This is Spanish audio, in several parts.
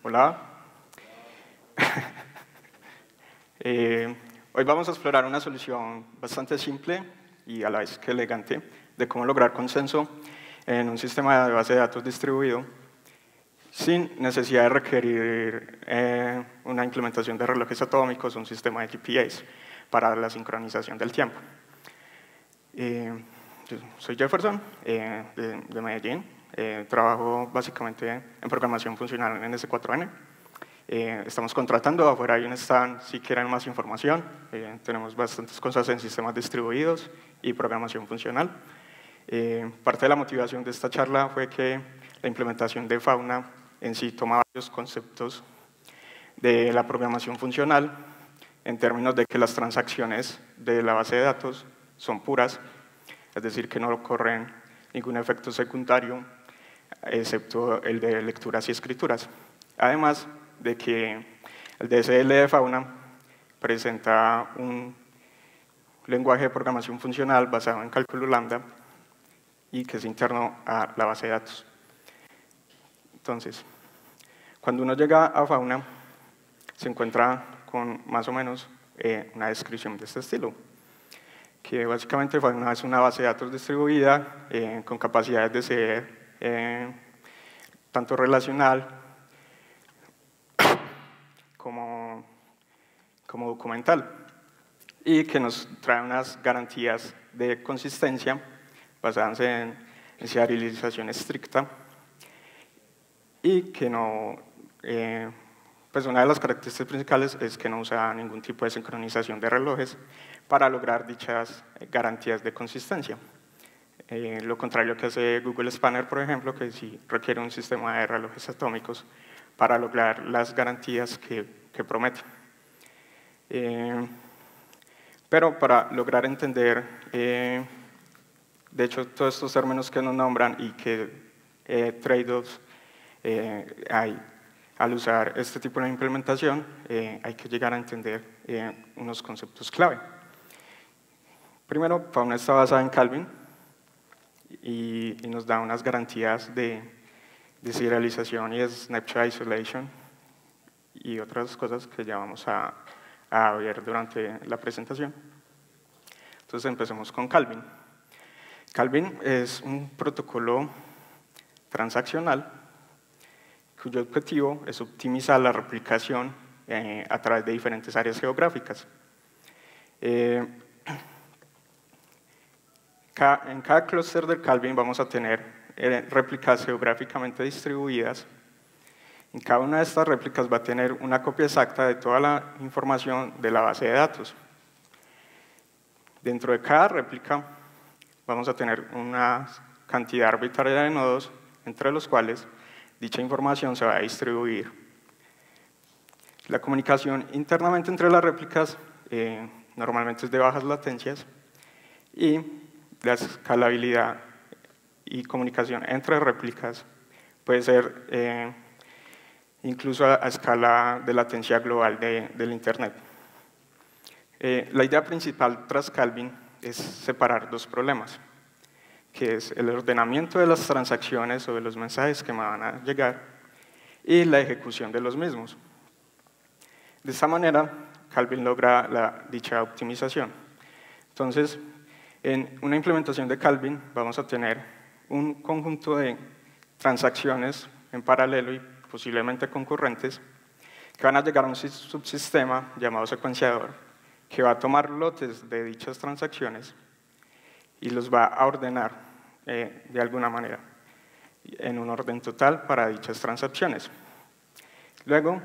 Hola. Hoy vamos a explorar una solución bastante simple y a la vez que elegante de cómo lograr consenso en un sistema de base de datos distribuido sin necesidad de requerir una implementación de relojes atómicos o un sistema de GPAs para la sincronización del tiempo. Yo soy Jefferson, de Medellín. Trabajo básicamente en programación funcional en S4N. Estamos contratando, afuera hay un stand si quieren más información. Tenemos bastantes cosas en sistemas distribuidos y programación funcional. Parte de la motivación de esta charla fue que la implementación de Fauna en sí toma varios conceptos de la programación funcional en términos de que las transacciones de la base de datos son puras, es decir, que no corren ningún efecto secundario, excepto el de lecturas y escrituras. Además de que el DSL de Fauna presenta un lenguaje de programación funcional basado en cálculo lambda y que es interno a la base de datos. Entonces, cuando uno llega a Fauna, se encuentra con más o menos una descripción de este estilo, que básicamente Fauna es una base de datos distribuida con capacidades de ser tanto relacional como documental, y que nos trae unas garantías de consistencia basadas en serialización estricta y que no, pues una de las características principales es que no usa ningún tipo de sincronización de relojes para lograr dichas garantías de consistencia. Lo contrario que hace Google Spanner, por ejemplo, que sí requiere un sistema de relojes atómicos para lograr las garantías que promete. Pero para lograr entender, de hecho, todos estos términos que nos nombran y qué trade-offs hay al usar este tipo de implementación, hay que llegar a entender unos conceptos clave. Primero, Fauna está basada en Calvin y nos da unas garantías de serialización y de snapshot isolation y otras cosas que ya vamos a ver durante la presentación. Entonces empecemos con Calvin. Calvin es un protocolo transaccional cuyo objetivo es optimizar la replicación a través de diferentes áreas geográficas. En cada clúster del Calvin vamos a tener réplicas geográficamente distribuidas. En cada una de estas réplicas va a tener una copia exacta de toda la información de la base de datos. Dentro de cada réplica vamos a tener una cantidad arbitraria de nodos entre los cuales dicha información se va a distribuir. La comunicación internamente entre las réplicas normalmente es de bajas latencias y la escalabilidad y comunicación entre réplicas puede ser incluso a escala de latencia global del Internet. La idea principal tras Calvin es separar dos problemas, que es el ordenamiento de las transacciones o de los mensajes que me van a llegar y la ejecución de los mismos. De esta manera, Calvin logra dicha optimización. Entonces, en una implementación de Calvin vamos a tener un conjunto de transacciones en paralelo y posiblemente concurrentes que van a llegar a un subsistema llamado secuenciador que va a tomar lotes de dichas transacciones y los va a ordenar de alguna manera en un orden total para dichas transacciones. Luego,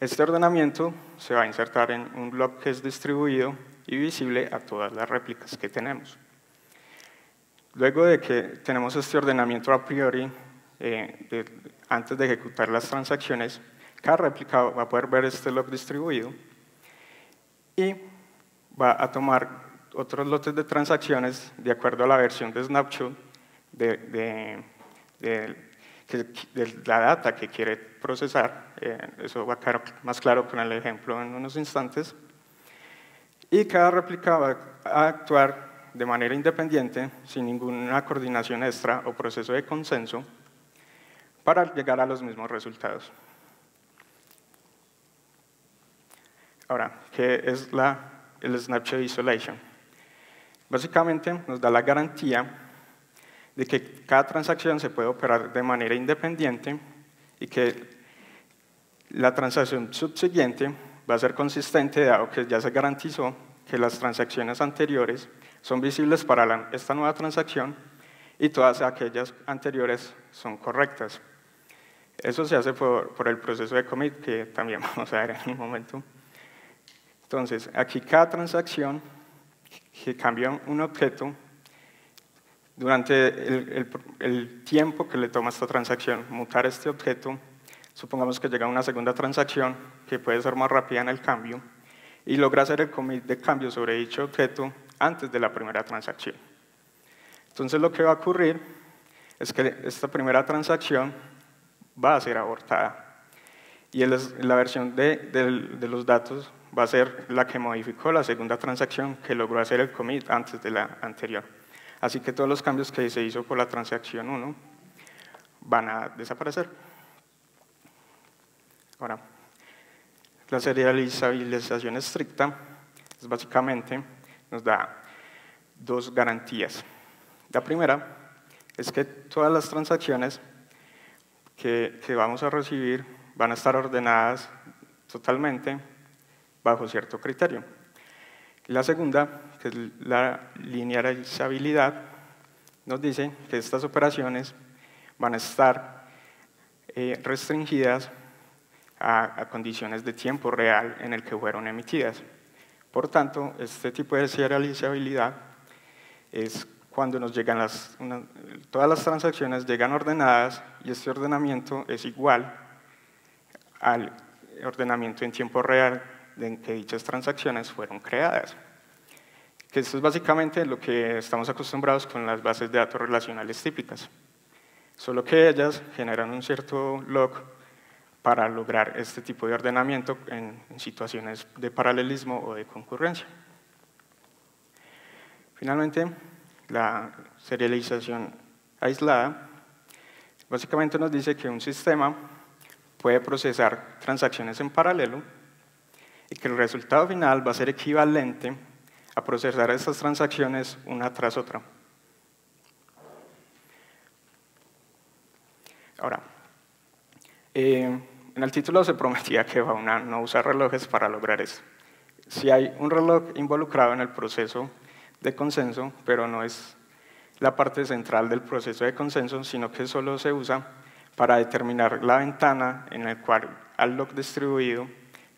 este ordenamiento se va a insertar en un bloque que es distribuido y visible a todas las réplicas que tenemos. Luego de que tenemos este ordenamiento a priori, antes de ejecutar las transacciones, cada réplica va a poder ver este log distribuido y va a tomar otros lotes de transacciones de acuerdo a la versión de snapshot de la data que quiere procesar. Eso va a quedar más claro con el ejemplo en unos instantes. Y cada réplica va a actuar de manera independiente, sin ninguna coordinación extra o proceso de consenso, para llegar a los mismos resultados. Ahora, ¿qué es el Snapshot Isolation? Básicamente nos da la garantía de que cada transacción se puede operar de manera independiente y que la transacción subsiguiente va a ser consistente, dado que ya se garantizó que las transacciones anteriores son visibles para esta nueva transacción y todas aquellas anteriores son correctas. Eso se hace por el proceso de commit, que también vamos a ver en un momento. Entonces, aquí cada transacción que cambia un objeto, durante el tiempo que le toma a esta transacción mutar este objeto, supongamos que llega una segunda transacción que puede ser más rápida en el cambio y logra hacer el commit de cambio sobre dicho objeto antes de la primera transacción. Entonces lo que va a ocurrir es que esta primera transacción va a ser abortada y la versión de los datos va a ser la que modificó la segunda transacción que logró hacer el commit antes de la anterior. Así que todos los cambios que se hizo por la transacción 1 van a desaparecer. Ahora, la serialización estricta es básicamente nos da dos garantías. La primera es que todas las transacciones que vamos a recibir van a estar ordenadas totalmente bajo cierto criterio. La segunda, que es la linearizabilidad, nos dice que estas operaciones van a estar restringidas a condiciones de tiempo real en el que fueron emitidas. Por tanto, este tipo de serializabilidad es cuando nos llegan todas las transacciones llegan ordenadas y este ordenamiento es igual al ordenamiento en tiempo real en que dichas transacciones fueron creadas. Que esto es básicamente lo que estamos acostumbrados con las bases de datos relacionales típicas, solo que ellas generan un cierto log para lograr este tipo de ordenamiento en situaciones de paralelismo o de concurrencia. Finalmente, la serialización aislada básicamente nos dice que un sistema puede procesar transacciones en paralelo y que el resultado final va a ser equivalente a procesar estas transacciones una tras otra. Ahora, en el título se prometía que Fauna no usa relojes para lograr eso. Sí hay un reloj involucrado en el proceso de consenso, pero no es la parte central del proceso de consenso, sino que solo se usa para determinar la ventana en la cual al log distribuido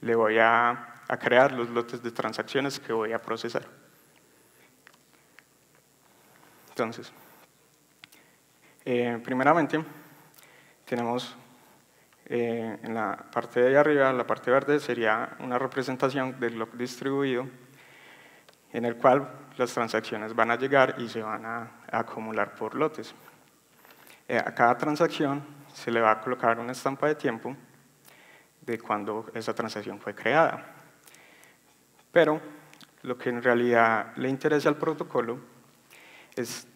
le voy a crear los lotes de transacciones que voy a procesar. Entonces, primeramente, tenemos en la parte de arriba, la parte verde, sería una representación del log distribuido en el cual las transacciones van a llegar y se van a acumular por lotes. A cada transacción se le va a colocar una estampa de tiempo de cuando esa transacción fue creada. Pero lo que en realidad le interesa al protocolo es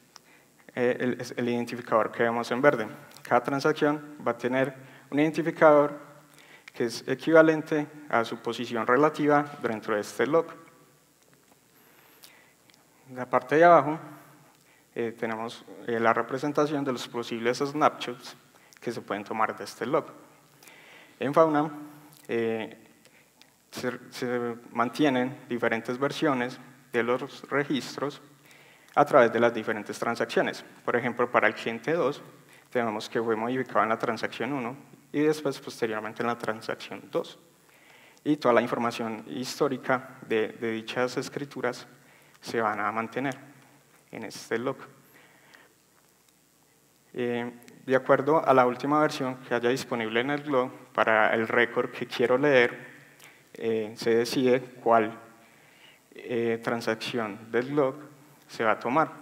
el identificador que vemos en verde. Cada transacción va a tener un identificador que es equivalente a su posición relativa dentro de este log. En la parte de abajo tenemos la representación de los posibles snapshots que se pueden tomar de este log. En Fauna se mantienen diferentes versiones de los registros a través de las diferentes transacciones. Por ejemplo, para el cliente 2 tenemos que fue modificado en la transacción 1 y después posteriormente en la transacción 2. Y toda la información histórica de dichas escrituras se van a mantener en este log. De acuerdo a la última versión que haya disponible en el log, para el récord que quiero leer, se decide cuál transacción del log se va a tomar.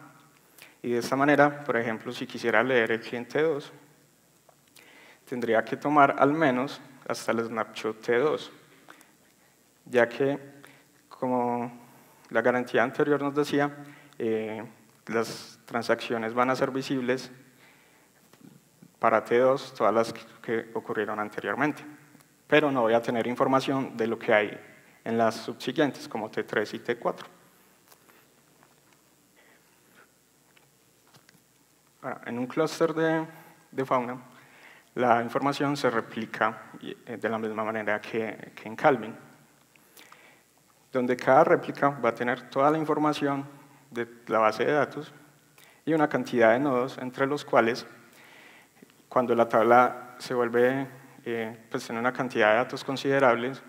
Y de esta manera, por ejemplo, si quisiera leer el cliente 2, tendría que tomar al menos hasta el snapshot T2, ya que, como la garantía anterior nos decía, las transacciones van a ser visibles para T2, todas las que ocurrieron anteriormente, pero no voy a tener información de lo que hay en las subsiguientes, como T3 y T4. Ahora, en un clúster de fauna, la información se replica de la misma manera que en Calvin, donde cada réplica va a tener toda la información de la base de datos y una cantidad de nodos entre los cuales, cuando la tabla se vuelve, pues tiene una cantidad de datos considerables,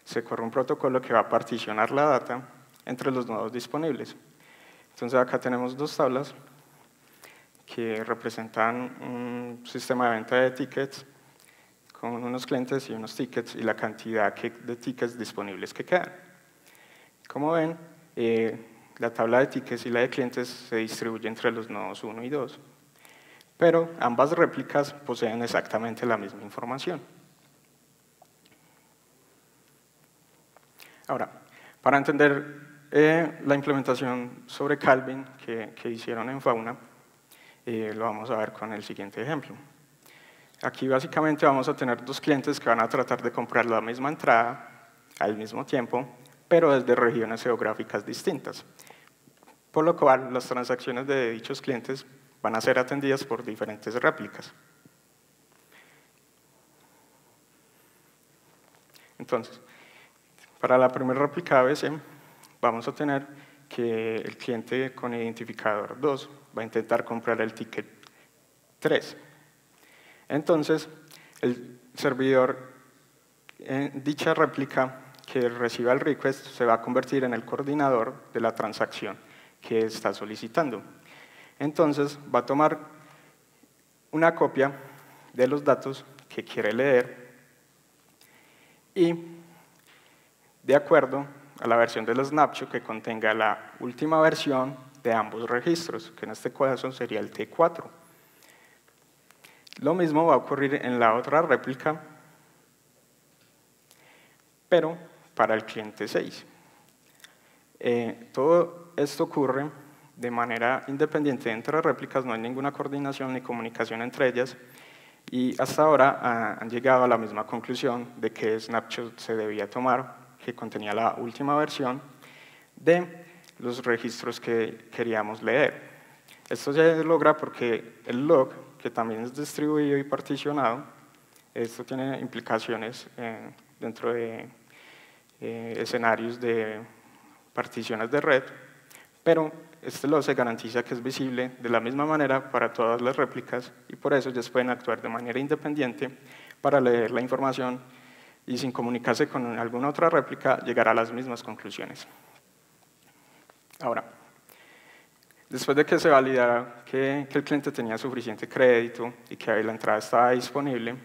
se corre un protocolo que va a particionar la data entre los nodos disponibles. Entonces acá tenemos dos tablas que representan un sistema de venta de tickets con unos clientes y unos tickets y la cantidad de tickets disponibles que quedan. Como ven, la tabla de tickets y la de clientes se distribuye entre los nodos 1 y 2, pero ambas réplicas poseen exactamente la misma información. Ahora, para entender la implementación sobre Calvin que hicieron en Fauna, lo vamos a ver con el siguiente ejemplo. Aquí básicamente vamos a tener dos clientes que van a tratar de comprar la misma entrada al mismo tiempo, pero desde regiones geográficas distintas. Por lo cual, las transacciones de dichos clientes van a ser atendidas por diferentes réplicas. Entonces, para la primera réplica ABC, vamos a tener que el cliente con identificador 2 va a intentar comprar el ticket 3. Entonces, el servidor en dicha réplica que reciba el request se va a convertir en el coordinador de la transacción que está solicitando. Entonces, va a tomar una copia de los datos que quiere leer y, de acuerdo a la versión del snapshot que contenga la última versión de ambos registros, que en este caso sería el T4. Lo mismo va a ocurrir en la otra réplica, pero para el cliente 6. Todo esto ocurre de manera independiente entre réplicas, no hay ninguna coordinación ni comunicación entre ellas, y hasta ahora han llegado a la misma conclusión de que snapshot se debía tomar, que contenía la última versión de los registros que queríamos leer. Esto se logra porque el log, que también es distribuido y particionado, esto tiene implicaciones dentro de escenarios de particiones de red, pero este log se garantiza que es visible de la misma manera para todas las réplicas y por eso ellos pueden actuar de manera independiente para leer la información y sin comunicarse con alguna otra réplica llegar a las mismas conclusiones. Ahora, después de que se validara que el cliente tenía suficiente crédito y que la entrada estaba disponible,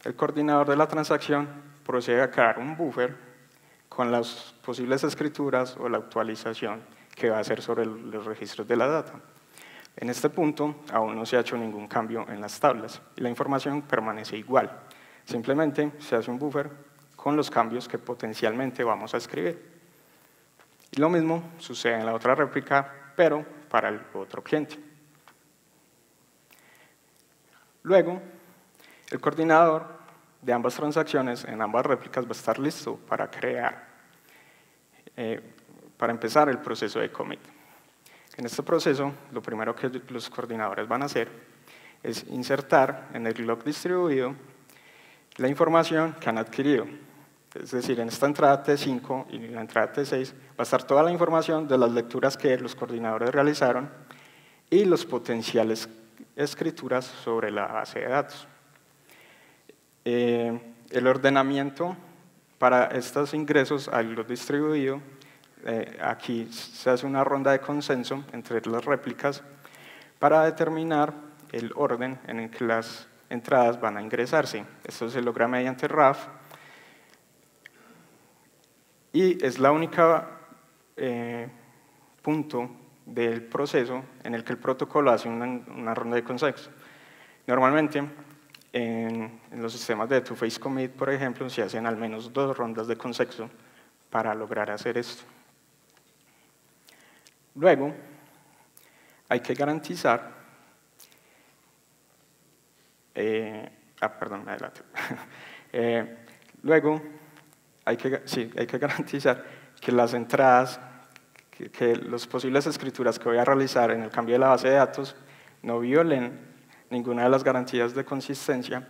el coordinador de la transacción procede a crear un buffer con las posibles escrituras o la actualización que va a hacer sobre los registros de la data. En este punto, aún no se ha hecho ningún cambio en las tablas y la información permanece igual. Simplemente se hace un buffer con los cambios que potencialmente vamos a escribir. Y lo mismo sucede en la otra réplica, pero para el otro cliente. Luego, el coordinador de ambas transacciones en ambas réplicas va a estar listo para crear, para empezar el proceso de commit. En este proceso, lo primero que los coordinadores van a hacer es insertar en el log distribuido la información que han adquirido. Es decir, en esta entrada T5 y en la entrada T6 va a estar toda la información de las lecturas que los coordinadores realizaron y las potenciales escrituras sobre la base de datos. El ordenamiento para estos ingresos al log distribuido, aquí se hace una ronda de consenso entre las réplicas para determinar el orden en el que las entradas van a ingresarse. Esto se logra mediante RAF y es la única punto del proceso en el que el protocolo hace una ronda de consenso. Normalmente, en los sistemas de two-phase commit, por ejemplo, se hacen al menos 2 rondas de consenso para lograr hacer esto. Luego, hay que garantizar perdón, me adelanté. Luego, sí, hay que garantizar que las entradas, que las posibles escrituras que voy a realizar en el cambio de la base de datos no violen ninguna de las garantías de consistencia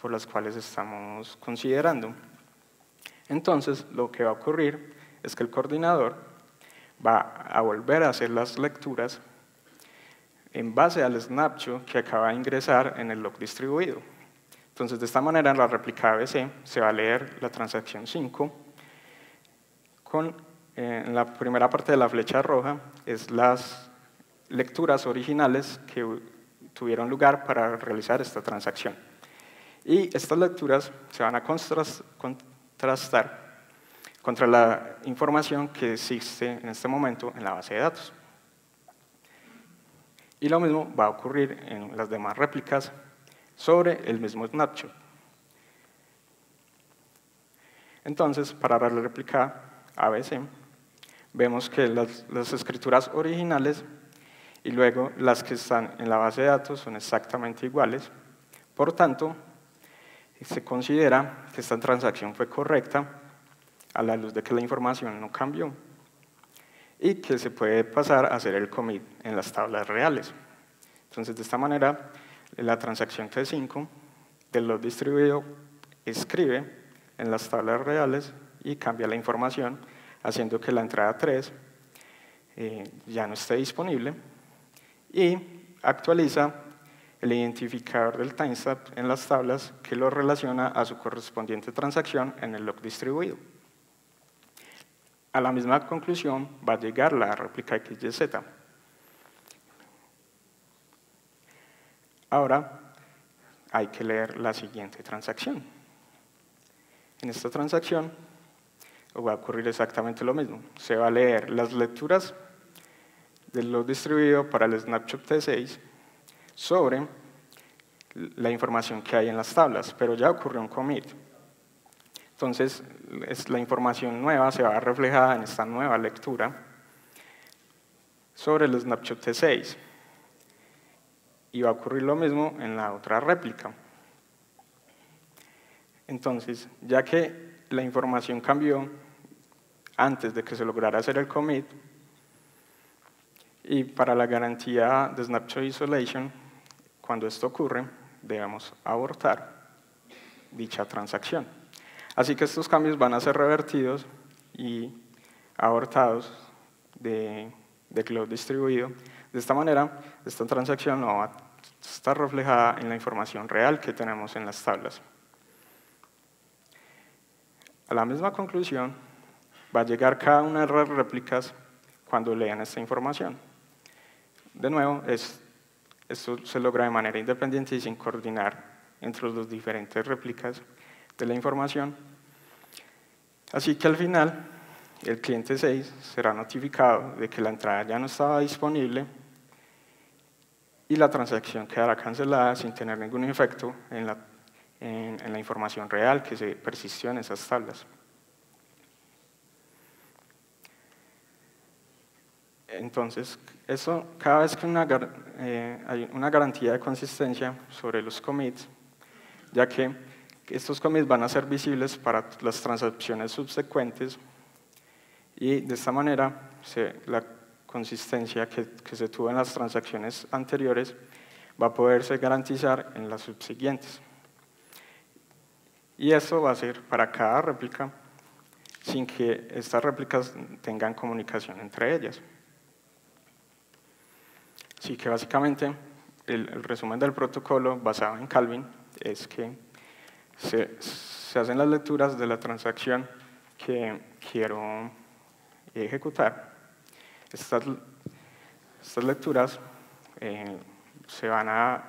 por las cuales estamos considerando. Entonces, lo que va a ocurrir es que el coordinador va a volver a hacer las lecturas en base al snapshot que acaba de ingresar en el log distribuido. Entonces, de esta manera, en la réplica ABC se va a leer la transacción 5 en la primera parte de la flecha roja es las lecturas originales que tuvieron lugar para realizar esta transacción. Y estas lecturas se van a contrastar contra la información que existe en este momento en la base de datos. Y lo mismo va a ocurrir en las demás réplicas sobre el mismo snapshot. Entonces, para la réplica ABC, vemos que las escrituras originales y luego las que están en la base de datos son exactamente iguales. Por tanto, se considera que esta transacción fue correcta a la luz de que la información no cambió y que se puede pasar a hacer el commit en las tablas reales. Entonces, de esta manera, la transacción T5 del log distribuido escribe en las tablas reales y cambia la información, haciendo que la entrada 3 ya no esté disponible y actualiza el identificador del timestamp en las tablas que lo relaciona a su correspondiente transacción en el log distribuido. A la misma conclusión va a llegar la réplica XYZ. Ahora hay que leer la siguiente transacción. En esta transacción va a ocurrir exactamente lo mismo. Se va a leer las lecturas del log distribuido para el snapshot T6 sobre la información que hay en las tablas, pero ya ocurrió un commit. Entonces, la información nueva se va a ver reflejada en esta nueva lectura sobre el snapshot T6. Y va a ocurrir lo mismo en la otra réplica. Entonces, ya que la información cambió antes de que se lograra hacer el commit, y para la garantía de Snapshot Isolation, cuando esto ocurre, debemos abortar dicha transacción. Así que estos cambios van a ser revertidos y abortados de log distribuido. De esta manera, esta transacción no va a estar reflejada en la información real que tenemos en las tablas. A la misma conclusión va a llegar cada una de las réplicas cuando lean esta información. De nuevo, esto se logra de manera independiente y sin coordinar entre las diferentes réplicas de la información. Así que al final, el cliente 6 será notificado de que la entrada ya no estaba disponible y la transacción quedará cancelada sin tener ningún efecto en la información real que se persistió en esas tablas. Entonces, cada vez que hay una garantía de consistencia sobre los commits, ya que estos commits van a ser visibles para las transacciones subsecuentes y de esta manera la consistencia que se tuvo en las transacciones anteriores va a poderse garantizar en las subsiguientes. Y eso va a ser para cada réplica sin que estas réplicas tengan comunicación entre ellas. Así que básicamente el resumen del protocolo basado en Calvin es que se hacen las lecturas de la transacción que quiero ejecutar. Estas lecturas se van a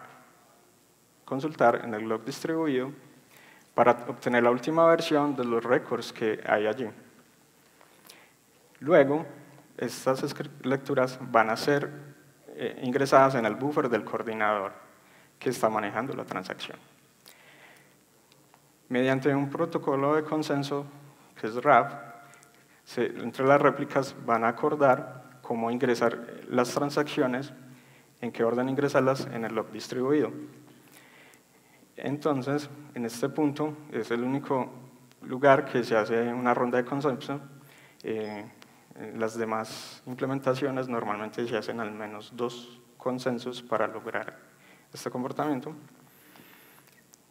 consultar en el log distribuido para obtener la última versión de los records que hay allí. Luego, estas lecturas van a ser ingresadas en el buffer del coordinador que está manejando la transacción. Mediante un protocolo de consenso, que es RAF, entre las réplicas van a acordar cómo ingresar las transacciones, en qué orden ingresarlas en el log distribuido. Entonces, en este punto es el único lugar que se hace una ronda de consenso. Las demás implementaciones normalmente se hacen al menos 2 consensos para lograr este comportamiento.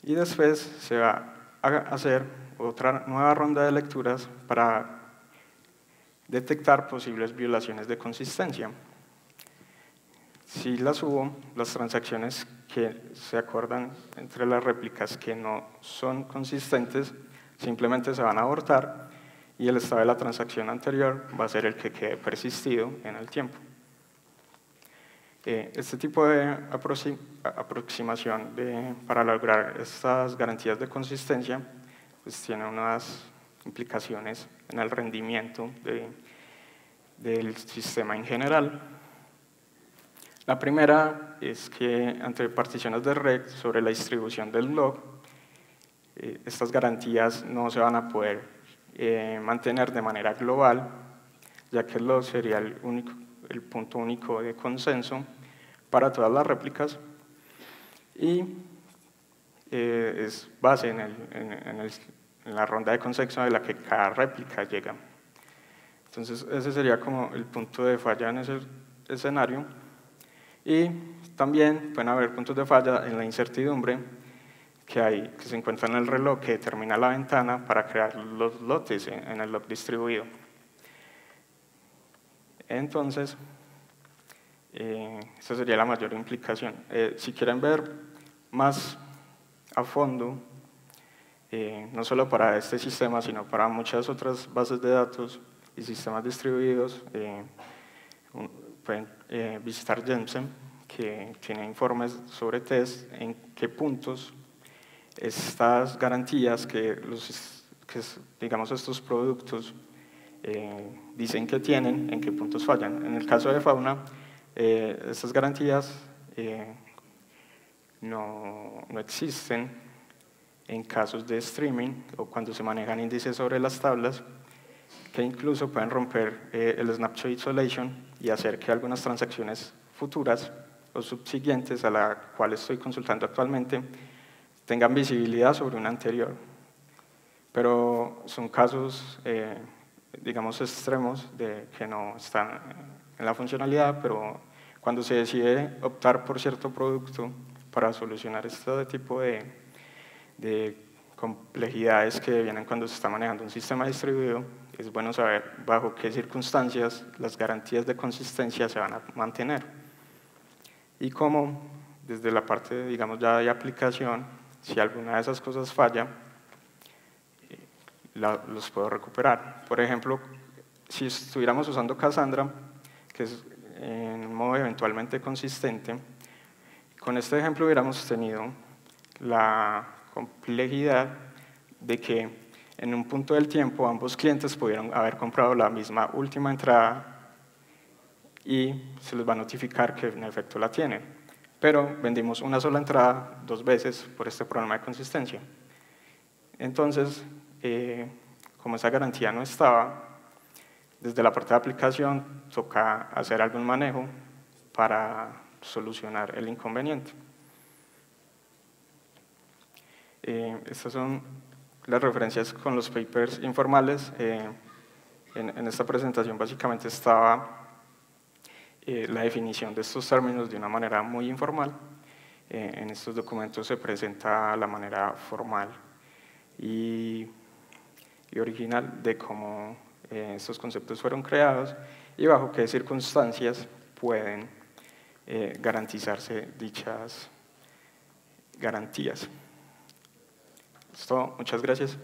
Y después se va a hacer otra nueva ronda de lecturas para detectar posibles violaciones de consistencia. Si las hubo, las transacciones que se acuerdan entre las réplicas que no son consistentes simplemente se van a abortar y el estado de la transacción anterior va a ser el que quede persistido en el tiempo. Este tipo de aproximación para lograr estas garantías de consistencia pues tiene unas implicaciones en el rendimiento del sistema en general. La primera es que ante particiones de red sobre la distribución del log, estas garantías no se van a poder mantener de manera global, ya que el log sería el punto único de consenso para todas las réplicas y es base en la ronda de consenso de la que cada réplica llega. Entonces, ese sería como el punto de falla en ese escenario. Y también pueden haber puntos de falla en la incertidumbre que se encuentra en el reloj que determina la ventana para crear los lotes en el log distribuido. Entonces, esa sería la mayor implicación. Si quieren ver más a fondo, no solo para este sistema, sino para muchas otras bases de datos y sistemas distribuidos, pueden visitar Jensen, que tiene informes sobre test en qué puntos estas garantías digamos estos productos dicen que tienen, en qué puntos fallan. En el caso de Fauna, estas garantías no existen en casos de streaming o cuando se manejan índices sobre las tablas, que incluso pueden romper el snapshot isolation y hacer que algunas transacciones futuras o subsiguientes a la cual estoy consultando actualmente tengan visibilidad sobre una anterior. Pero son casos, digamos, extremos de que no están en la funcionalidad, pero cuando se decide optar por cierto producto para solucionar este tipo de complejidades que vienen cuando se está manejando un sistema distribuido, es bueno saber bajo qué circunstancias las garantías de consistencia se van a mantener y cómo, desde la parte, digamos, ya de aplicación, si alguna de esas cosas falla, los puedo recuperar. Por ejemplo, si estuviéramos usando Cassandra, que es en un modo eventualmente consistente, con este ejemplo hubiéramos tenido la complejidad de que en un punto del tiempo ambos clientes pudieron haber comprado la misma última entrada y se les va a notificar que en efecto la tienen, pero vendimos una sola entrada 2 veces por este problema de consistencia. Entonces, como esa garantía no estaba, desde la parte de aplicación toca hacer algún manejo para solucionar el inconveniente. Estas son las referencias con los papers informales. En esta presentación básicamente estaba la definición de estos términos de una manera muy informal. En estos documentos se presenta la manera formal y original de cómo estos conceptos fueron creados y bajo qué circunstancias pueden garantizarse dichas garantías. Esto, muchas gracias.